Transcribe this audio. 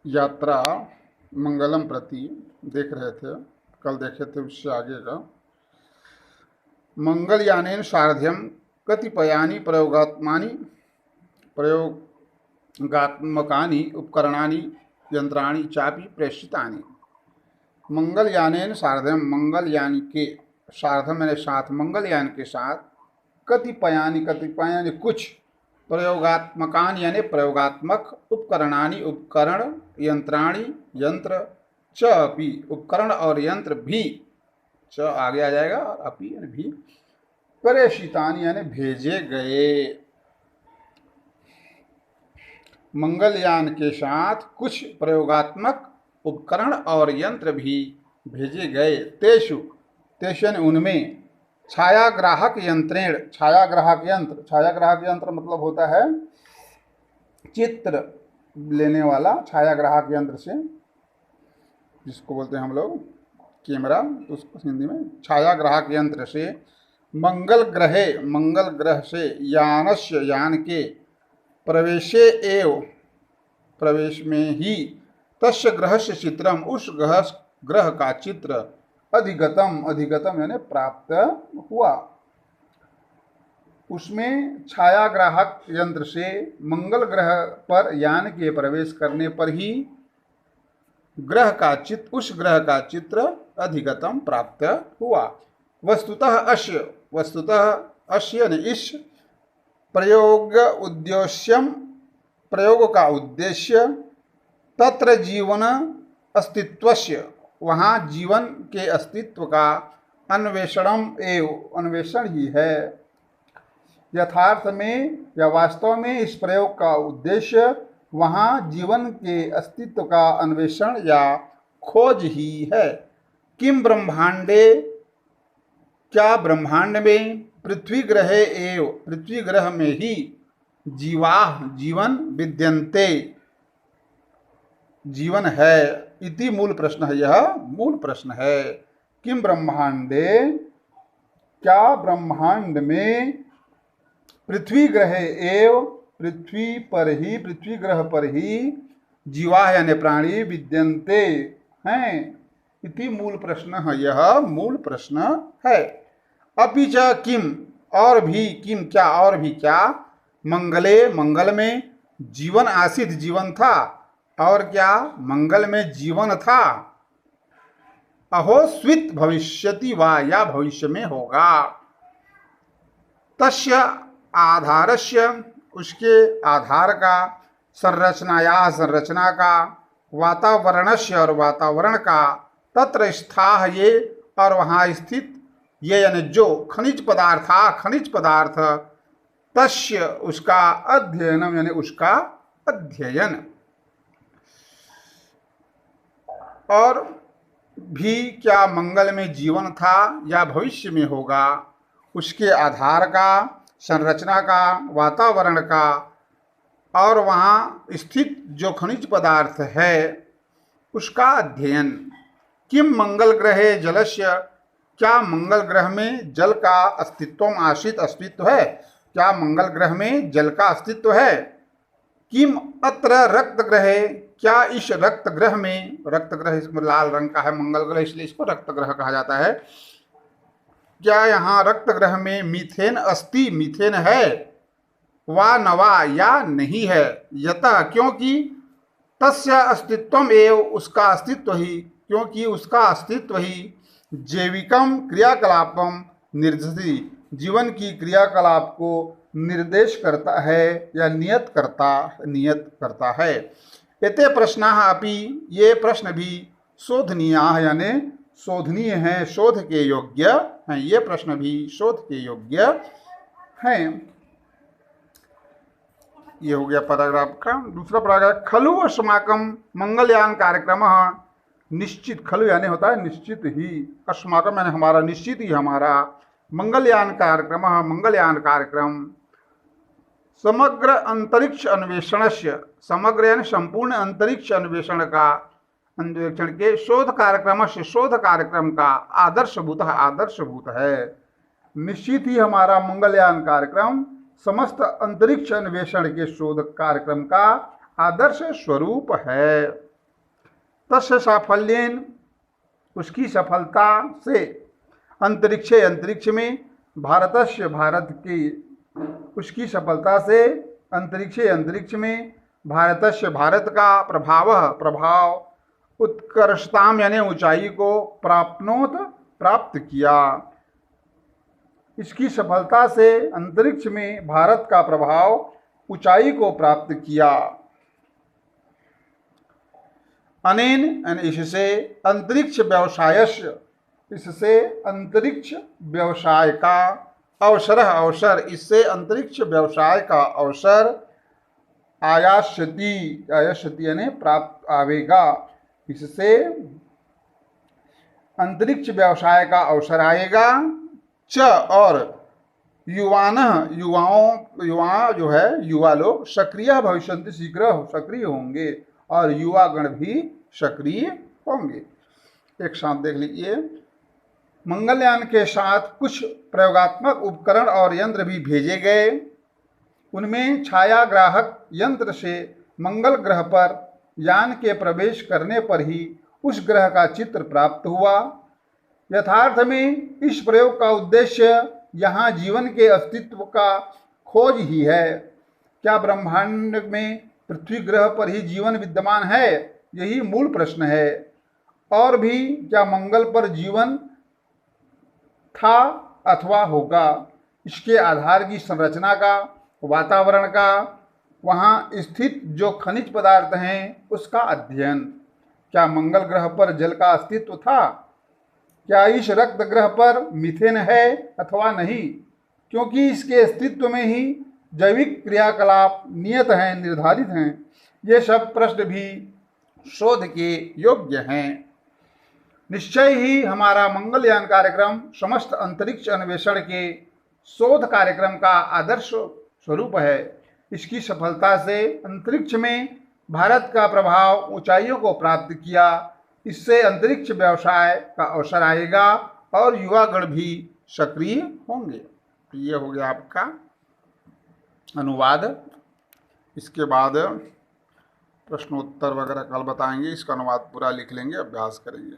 यात्रा मंगलम प्रति देख रहे थे, कल देखे थे, उससे आगे का मंगलयानेन सारथ्यम कतिपयानि प्रयोगात्मकानि उपकरणानि यंत्राणि चापि प्रेषितानि। मंगलयानेन सारथ्यम, मंगलयान के सारथम मैंने साथ, मंगलयान के साथ कतिपयानि, कतिपयानि कुछ, प्रयोगात्मकान यानी प्रयोगात्मक, उपकरणानि उपकरण, यंत्राणि यंत्र, च अपि उपकरण और यंत्र भी, च आगे आ जाएगा, और अपि यानी भी, प्रेषितानि यानी भेजे गए। मंगलयान के साथ कुछ प्रयोगात्मक उपकरण और यंत्र भी भेजे गए। तेषु, तेषु यानी उनमें, छायाग्राहक यंत्रेण, छायाग्राहक यंत्र, छायाग्राहक यंत्र मतलब होता है चित्र लेने वाला, छायाग्राहक यंत्र से, जिसको बोलते हैं हम लोग कैमरा, तो उसको हिंदी में छायाग्राहक यंत्र से, मंगल ग्रहे, मंगल ग्रह से, यानस्य यान के, प्रवेशे एव प्रवेश में ही, तस्य ग्रहस्य चित्रम उस ग्रह का चित्र, अधिगतम, अधिगतम यानी प्राप्त हुआ। उसमें छायाग्राहक यंत्र से मंगल ग्रह पर यान के प्रवेश करने पर ही ग्रह का चित्र, उस ग्रह का चित्र अधिगतम प्राप्त हुआ। वस्तुतः अस्य, वस्तुतः अस्य यानी इस प्रयोग उद्देश्यम, प्रयोग का उद्देश्य, तत्र जीवन अस्तित्वस्य, वहाँ जीवन के अस्तित्व का, अन्वेषणम एव अन्वेषण ही है। यथार्थ में या वास्तव में इस प्रयोग का उद्देश्य वहाँ जीवन के अस्तित्व का अन्वेषण या खोज ही है। किम ब्रह्मांडे, क्या ब्रह्मांड में, पृथ्वी ग्रहे एव पृथ्वी ग्रह में ही, जीवाः जीवन, विद्यन्ते जीवन है, इति मूल प्रश्न है, यह मूल प्रश्न है। किम ब्रह्मांडे, क्या ब्रह्मांड में, पृथ्वी ग्रहे एव पृथ्वी पर ही, पृथ्वी ग्रह पर ही, जीवा यानी प्राणी, विद्यन्ते हैं, इति मूल प्रश्न है, यह मूल प्रश्न है। अपि च किम, और भी, किम क्या, और भी क्या, मंगले मंगल में, जीवन आसीत जीवन था, और क्या मंगल में जीवन था, अहो स्वित भविष्यति वा या भविष्य में होगा, तस्य आधारस्य उसके आधार का, संरचनाया संरचना का, वातावरणस्य और वातावरण का, तत्र स्थाः ये और वहाँ स्थित, ये यानी जो, खनिज पदार्था खनिज पदार्थ, तस्य उसका, अध्ययनम यानी उसका अध्ययन, और भी क्या मंगल में जीवन था या भविष्य में होगा, उसके आधार का, संरचना का, वातावरण का, और वहाँ स्थित जो खनिज पदार्थ है उसका अध्ययन। किम मंगल ग्रहे जलस्य, क्या मंगल ग्रह में जल का अस्तित्व आश्रित अस्तित्व है, क्या मंगल ग्रह में जल का अस्तित्व है। किम अत्र रक्त ग्रहे, क्या इस रक्त ग्रह में, रक्त ग्रह इसमें लाल रंग का है मंगल ग्रह, इसलिए इसको रक्त ग्रह कहा जाता है, क्या यहाँ रक्त ग्रह में मीथेन अस्ति, मीथेन है, वा नवा या नहीं है, यतः क्योंकि, तस्य अस्तित्वम एव उसका अस्तित्व ही, क्योंकि उसका अस्तित्व ही, जैविकम क्रियाकलापम निर्देशति जीवन की क्रियाकलाप को निर्देश करता है या नियत करता है। एते प्रश्नाः अपि, ये प्रश्न भी, शोधनीयाः यानी शोधनीय हैं, शोध के योग्य हैं, ये प्रश्न भी शोध के योग्य हैं। ये हो गया पैराग्राफ का। दूसरा पैराग्राफ, खलु अस्माकं मंगलयान कार्यक्रम, निश्चित, खलु यानी होता है निश्चित ही, अस्माकं यानी हमारा, निश्चित ही हमारा, मंगलयान कार्यक्रम, मंगलयान कार्यक्रम, समग्र अंतरिक्ष अन्वेषणस्य, समग्र यानी संपूर्ण अंतरिक्ष अन्वेषण का, अन्वेषण के, शोध कार्यक्रम से शोध कार्यक्रम का, आदर्शभूत आदर्शभूत है। निश्चित ही हमारा मंगलयान कार्यक्रम समस्त अंतरिक्ष अन्वेषण के शोध कार्यक्रम का आदर्श स्वरूप है। तस्य साफल्येन उसकी सफलता से अंतरिक्षे अंतरिक्ष में भारतस्य भारत की उसकी सफलता से अंतरिक्षे अंतरिक्ष में भारतस्य भारत का प्रभाव उत्कर्षताम यानी ऊंचाई को प्राप्त किया। इसकी सफलता से अंतरिक्ष में भारत का प्रभाव ऊंचाई को प्राप्त किया। अनेन यानी इससे अंतरिक्ष व्यवसाय का अवसर इससे अंतरिक्ष व्यवसाय का अवसर आयास्यति यानी प्राप्त आवेगा। इससे अंतरिक्ष व्यवसाय का अवसर आएगा। च और युवा लोग सक्रिय भविष्यन्ति शीघ्र सक्रिय होंगे और युवा गण भी सक्रिय होंगे। एक साथ देख लीजिए। मंगलयान के साथ कुछ प्रयोगात्मक उपकरण और यंत्र भी भेजे गए। उनमें छायाग्राहक यंत्र से मंगल ग्रह पर यान के प्रवेश करने पर ही उस ग्रह का चित्र प्राप्त हुआ। यथार्थ में इस प्रयोग का उद्देश्य यहाँ जीवन के अस्तित्व का खोज ही है। क्या ब्रह्मांड में पृथ्वी ग्रह पर ही जीवन विद्यमान है, यही मूल प्रश्न है। और भी क्या मंगल पर जीवन था अथवा होगा, इसके आधार की संरचना का, वातावरण का, वहाँ स्थित जो खनिज पदार्थ हैं उसका अध्ययन। क्या मंगल ग्रह पर जल का अस्तित्व था? क्या इस रक्त ग्रह पर मीथेन है अथवा नहीं? क्योंकि इसके अस्तित्व में ही जैविक क्रियाकलाप नियत हैं, निर्धारित हैं। ये सब प्रश्न भी शोध के योग्य हैं। निश्चय ही हमारा मंगलयान कार्यक्रम समस्त अंतरिक्ष अन्वेषण के शोध कार्यक्रम का आदर्श स्वरूप है। इसकी सफलता से अंतरिक्ष में भारत का प्रभाव ऊंचाइयों को प्राप्त किया। इससे अंतरिक्ष व्यवसाय का अवसर आएगा और युवागण भी सक्रिय होंगे। ये हो गया आपका अनुवाद। इसके बाद प्रश्नोत्तर वगैरह कल बताएंगे। इसका अनुवाद पूरा लिख लेंगे, अभ्यास करेंगे।